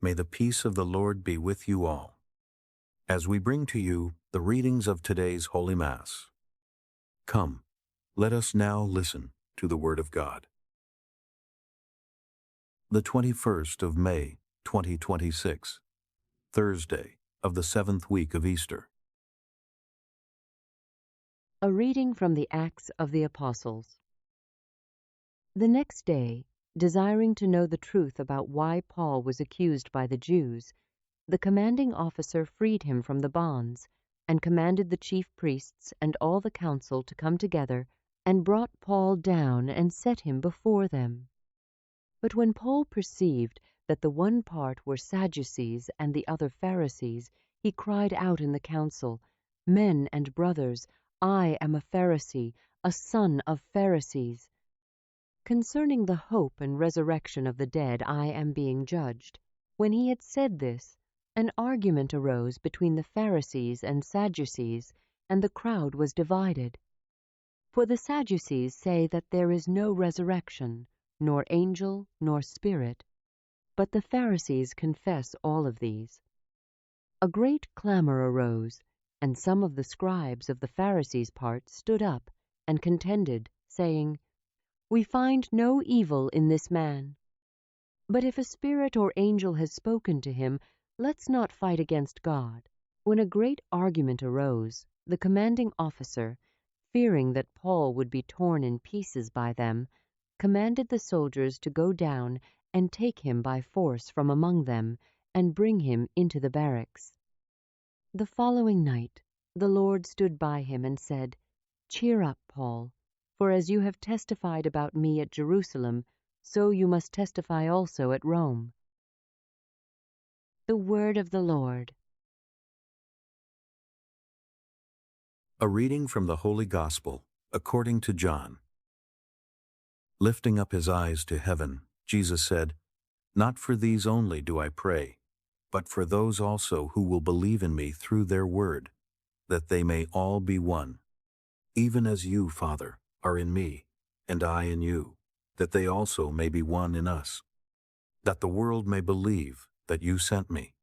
May the peace of the Lord be with you all. As we bring to you the readings of today's Holy Mass, come, let us now listen to the Word of God. The 21st of May, 2026, Thursday of the 7th week of Easter. A reading from the Acts of the Apostles. The next day, desiring to know the truth about why Paul was accused by the Jews, the commanding officer freed him from the bonds, and commanded the chief priests and all the council to come together, and brought Paul down and set him before them. But when Paul perceived that the one part were Sadducees and the other Pharisees, he cried out in the council, "Men and brothers, I am a Pharisee, a son of Pharisees. Concerning the hope and resurrection of the dead I am being judged." When he had said this, an argument arose between the Pharisees and Sadducees, and the crowd was divided. For the Sadducees say that there is no resurrection, nor angel, nor spirit, but the Pharisees confess all of these. A great clamor arose, and some of the scribes of the Pharisees' part stood up and contended, saying, "We find no evil in this man. But if a spirit or angel has spoken to him, let's not fight against God." When a great argument arose, the commanding officer, fearing that Paul would be torn in pieces by them, commanded the soldiers to go down and take him by force from among them and bring him into the barracks. The following night the Lord stood by him and said, "Cheer up, Paul, for as you have testified about me at Jerusalem, so you must testify also at Rome." The Word of the Lord. A reading from the Holy Gospel according to John. Lifting up his eyes to heaven, Jesus said, "Not for these only do I pray, but for those also who will believe in me through their word, that they may all be one. Even as you, Father, are in me, and I in you, that they also may be one in us, that the world may believe that you sent me.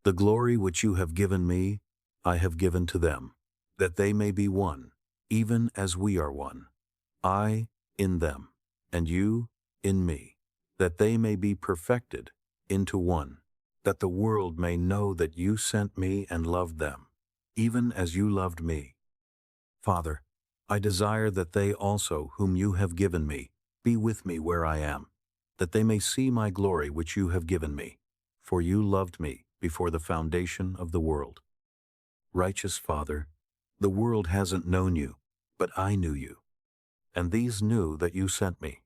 The glory which you have given me, I have given to them, that they may be one, even as we are one, I in them, and you in me, that they may be perfected into one, that the world may know that you sent me and loved them, even as you loved me. Father, I desire that they also, whom you have given me, be with me where I am, that they may see my glory which you have given me, for you loved me before the foundation of the world. Righteous Father, the world hasn't known you, but I knew you, and these knew that you sent me.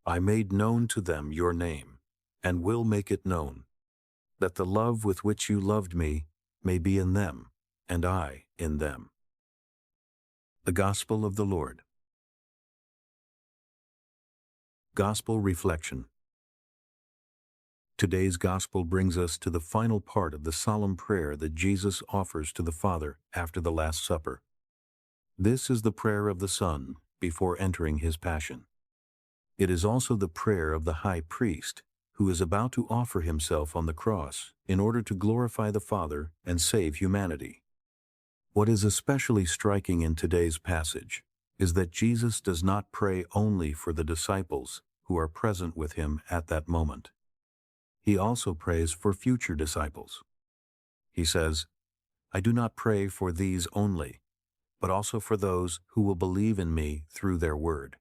I made known to them your name, and will make it known, that the love with which you loved me may be in them, and I in them. The Gospel of the Lord. Gospel Reflection. Today's Gospel brings us to the final part of the solemn prayer that Jesus offers to the Father after the Last Supper. This is the prayer of the Son before entering his Passion. It is also the prayer of the High Priest, who is about to offer himself on the cross in order to glorify the Father and save humanity. What is especially striking in today's passage is that Jesus does not pray only for the disciples who are present with him at that moment. He also prays for future disciples. He says, "I do not pray for these only, but also for those who will believe in me through their word."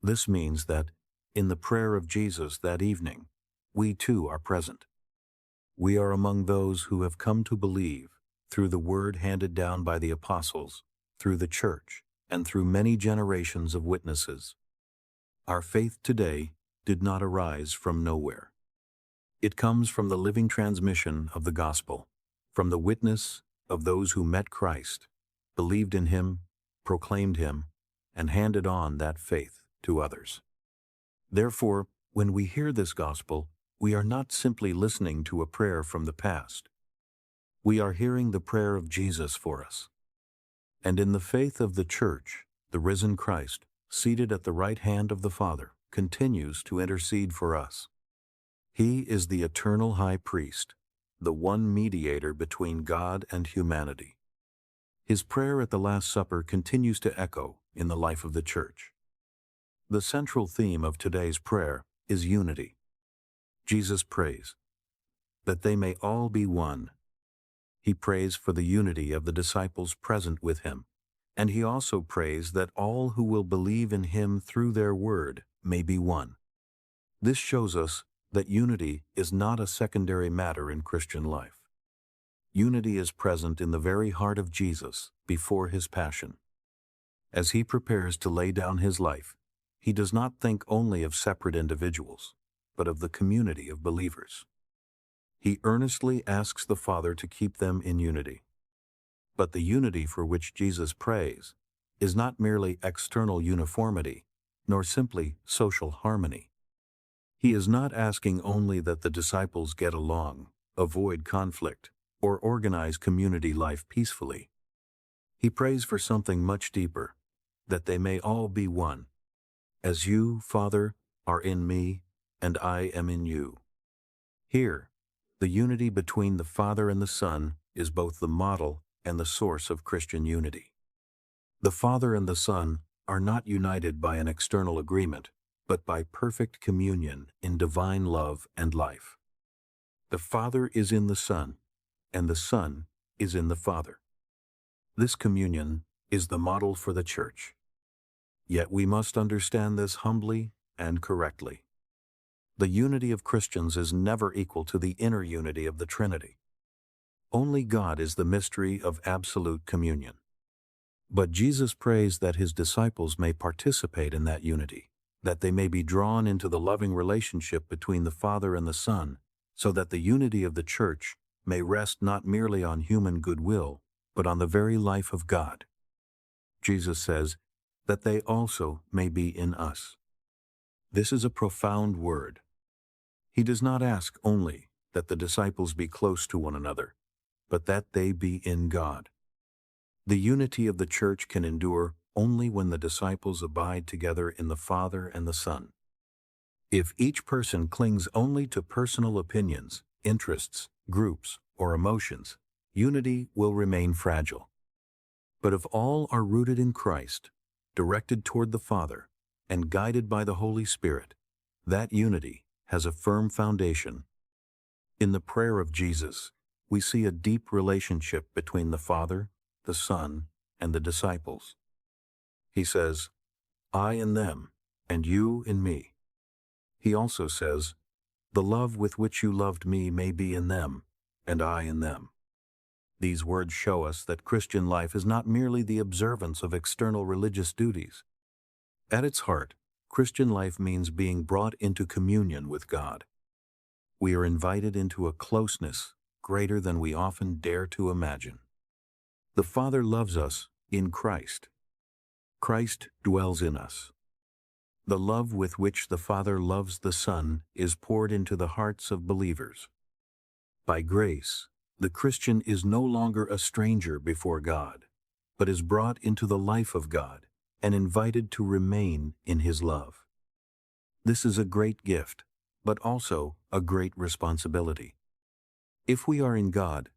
This means that, in the prayer of Jesus that evening, we too are present. We are among those who have come to believe through the word handed down by the apostles, through the church, and through many generations of witnesses. Our faith today did not arise from nowhere. It comes from the living transmission of the gospel, from the witness of those who met Christ, believed in him, proclaimed him, and handed on that faith to others. Therefore, when we hear this gospel, we are not simply listening to a prayer from the past. We are hearing the prayer of Jesus for us. And in the faith of the Church, the risen Christ, seated at the right hand of the Father, continues to intercede for us. He is the eternal high priest, the one mediator between God and humanity. His prayer at the Last Supper continues to echo in the life of the Church. The central theme of today's prayer is unity. Jesus prays that they may all be one. He prays for the unity of the disciples present with him, and he also prays that all who will believe in him through their word may be one. This shows us that unity is not a secondary matter in Christian life. Unity is present in the very heart of Jesus before his passion. As he prepares to lay down his life, he does not think only of separate individuals, but of the community of believers. He earnestly asks the Father to keep them in unity. But the unity for which Jesus prays is not merely external uniformity, nor simply social harmony. He is not asking only that the disciples get along, avoid conflict, or organize community life peacefully. He prays for something much deeper, that they may all be one. As you, Father, are in me, and I am in you. Here, the unity between the Father and the Son is both the model and the source of Christian unity. The Father and the Son are not united by an external agreement, but by perfect communion in divine love and life. The Father is in the Son, and the Son is in the Father. This communion is the model for the Church. Yet we must understand this humbly and correctly. The unity of Christians is never equal to the inner unity of the Trinity. Only God is the mystery of absolute communion. But Jesus prays that his disciples may participate in that unity, that they may be drawn into the loving relationship between the Father and the Son, so that the unity of the Church may rest not merely on human goodwill, but on the very life of God. Jesus says that they also may be in us. This is a profound word. He does not ask only that the disciples be close to one another, but that they be in God. The unity of the Church can endure only when the disciples abide together in the Father and the Son. If each person clings only to personal opinions, interests, groups, or emotions, unity will remain fragile. But if all are rooted in Christ, directed toward the Father, and guided by the Holy Spirit, that unity has a firm foundation. In the prayer of Jesus, we see a deep relationship between the Father, the Son, and the disciples. He says, I in them, and you in me. He also says, the love with which you loved me may be in them, and I in them. These words show us that Christian life is not merely the observance of external religious duties. At its heart, Christian life means being brought into communion with God. We are invited into a closeness greater than we often dare to imagine. The Father loves us in Christ. Christ dwells in us. The love with which the Father loves the Son is poured into the hearts of believers. By grace, the Christian is no longer a stranger before God, but is brought into the life of God and invited to remain in his love. This is a great gift, but also a great responsibility. If we are in God,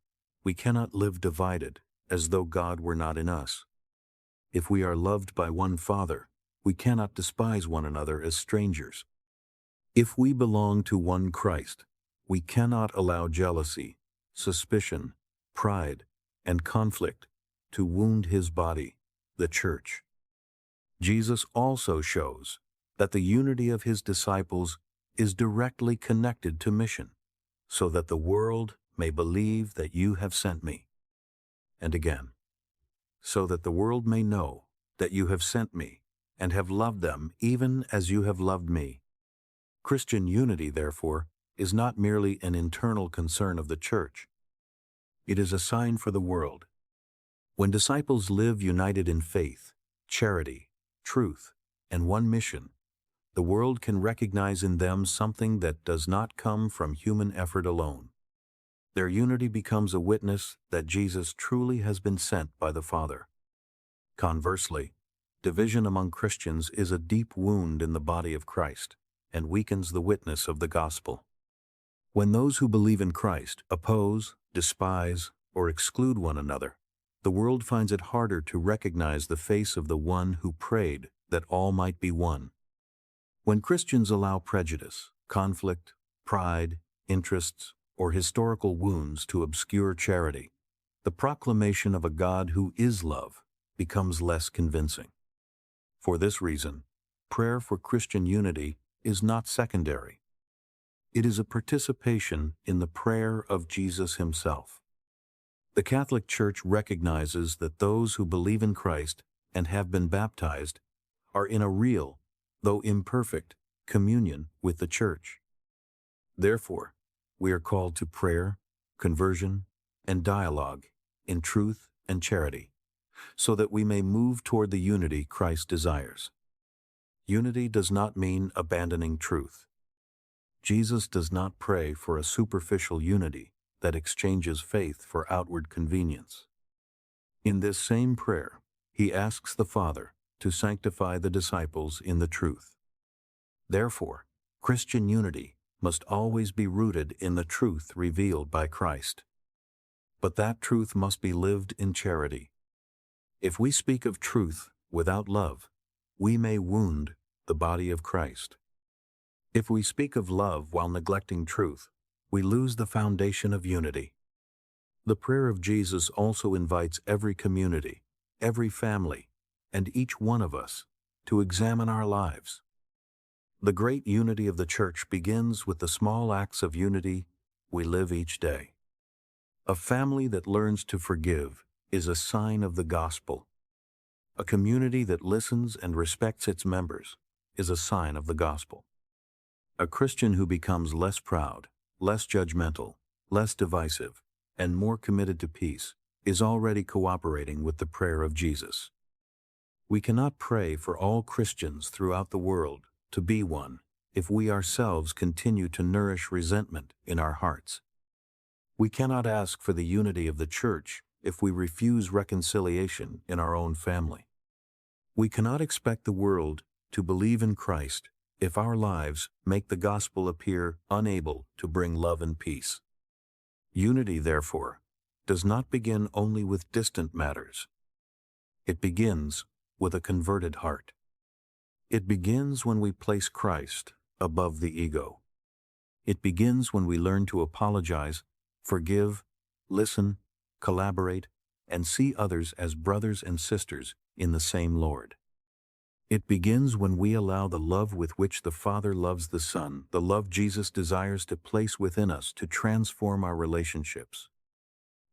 we cannot live divided as though God were not in us. If we are loved by one Father, we cannot despise one another as strangers. If we belong to one Christ, we cannot allow jealousy, suspicion, pride, and conflict to wound his body, the Church. Jesus also shows that the unity of his disciples is directly connected to mission, so that the world may believe that you have sent me. And again, so that the world may know that you have sent me and have loved them even as you have loved me. Christian unity, therefore, is not merely an internal concern of the Church. It is a sign for the world. When disciples live united in faith, charity, truth, and one mission, the world can recognize in them something that does not come from human effort alone. Their unity becomes a witness that Jesus truly has been sent by the Father. Conversely, division among Christians is a deep wound in the body of Christ and weakens the witness of the gospel. When those who believe in Christ oppose, despise, or exclude one another, the world finds it harder to recognize the face of the one who prayed that all might be one. When Christians allow prejudice, conflict, pride, interests, or historical wounds to obscure charity, the proclamation of a God who is love becomes less convincing. For this reason, prayer for Christian unity is not secondary. It is a participation in the prayer of Jesus himself. The Catholic Church recognizes that those who believe in Christ and have been baptized are in a real, though imperfect, communion with the Church. Therefore, we are called to prayer, conversion, and dialogue in truth and charity, so that we may move toward the unity Christ desires. Unity does not mean abandoning truth. Jesus does not pray for a superficial unity that exchanges faith for outward convenience. In this same prayer, he asks the Father to sanctify the disciples in the truth. Therefore, Christian unity must always be rooted in the truth revealed by Christ. But that truth must be lived in charity. If we speak of truth without love, we may wound the body of Christ. If we speak of love while neglecting truth, we lose the foundation of unity. The prayer of Jesus also invites every community, every family, and each one of us to examine our lives. The great unity of the Church begins with the small acts of unity we live each day. A family that learns to forgive is a sign of the gospel. A community that listens and respects its members is a sign of the gospel. A Christian who becomes less proud, less judgmental, less divisive, and more committed to peace is already cooperating with the prayer of Jesus. We cannot pray for all Christians throughout the world to be one if we ourselves continue to nourish resentment in our hearts. We cannot ask for the unity of the Church if we refuse reconciliation in our own family. We cannot expect the world to believe in Christ if our lives make the gospel appear unable to bring love and peace. Unity, therefore, does not begin only with distant matters. It begins with a converted heart. It begins when we place Christ above the ego. It begins when we learn to apologize, forgive, listen, collaborate, and see others as brothers and sisters in the same Lord. It begins when we allow the love with which the Father loves the Son, the love Jesus desires to place within us, to transform our relationships.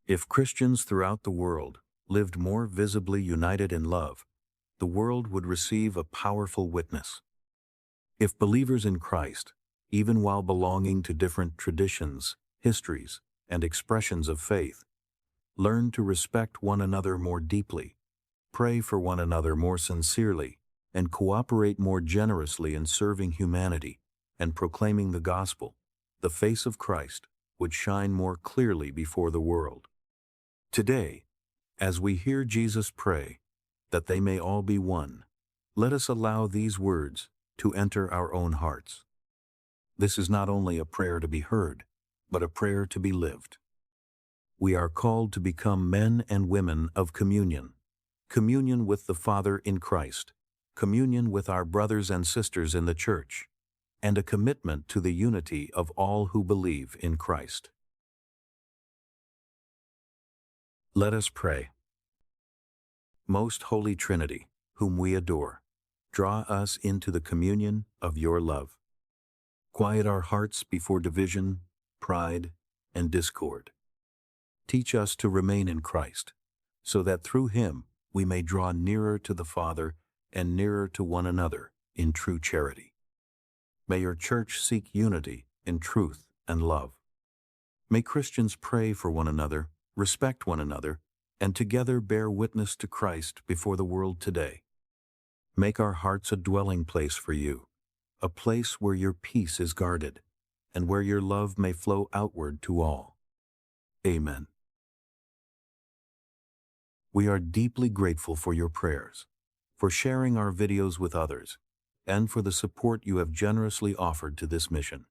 If Christians throughout the world lived more visibly united in love, the world would receive a powerful witness. If believers in Christ, even while belonging to different traditions, histories, and expressions of faith, learn to respect one another more deeply, pray for one another more sincerely, and cooperate more generously in serving humanity and proclaiming the gospel, the face of Christ would shine more clearly before the world. Today, as we hear Jesus pray, that they may all be one, let us allow these words to enter our own hearts. This is not only a prayer to be heard, but a prayer to be lived. We are called to become men and women of communion, communion with the Father in Christ, communion with our brothers and sisters in the Church, and a commitment to the unity of all who believe in Christ. Let us pray. Most Holy Trinity, whom we adore, draw us into the communion of your love. Quiet our hearts before division, pride, and discord. Teach us to remain in Christ, so that through him we may draw nearer to the Father and nearer to one another in true charity. May your Church seek unity in truth and love. May Christians pray for one another, respect one another, and together bear witness to Christ before the world today. Make our hearts a dwelling place for you, a place where your peace is guarded, and where your love may flow outward to all. Amen. We are deeply grateful for your prayers, for sharing our videos with others, and for the support you have generously offered to this mission.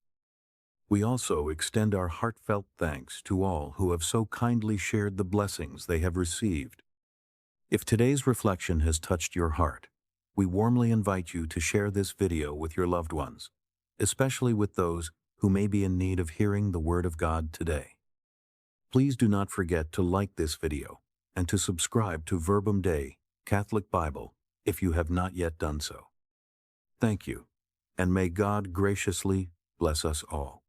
We also extend our heartfelt thanks to all who have so kindly shared the blessings they have received. If today's reflection has touched your heart, we warmly invite you to share this video with your loved ones, especially with those who may be in need of hearing the Word of God today. Please do not forget to like this video and to subscribe to Verbum Day Catholic Bible if you have not yet done so. Thank you, and may God graciously bless us all.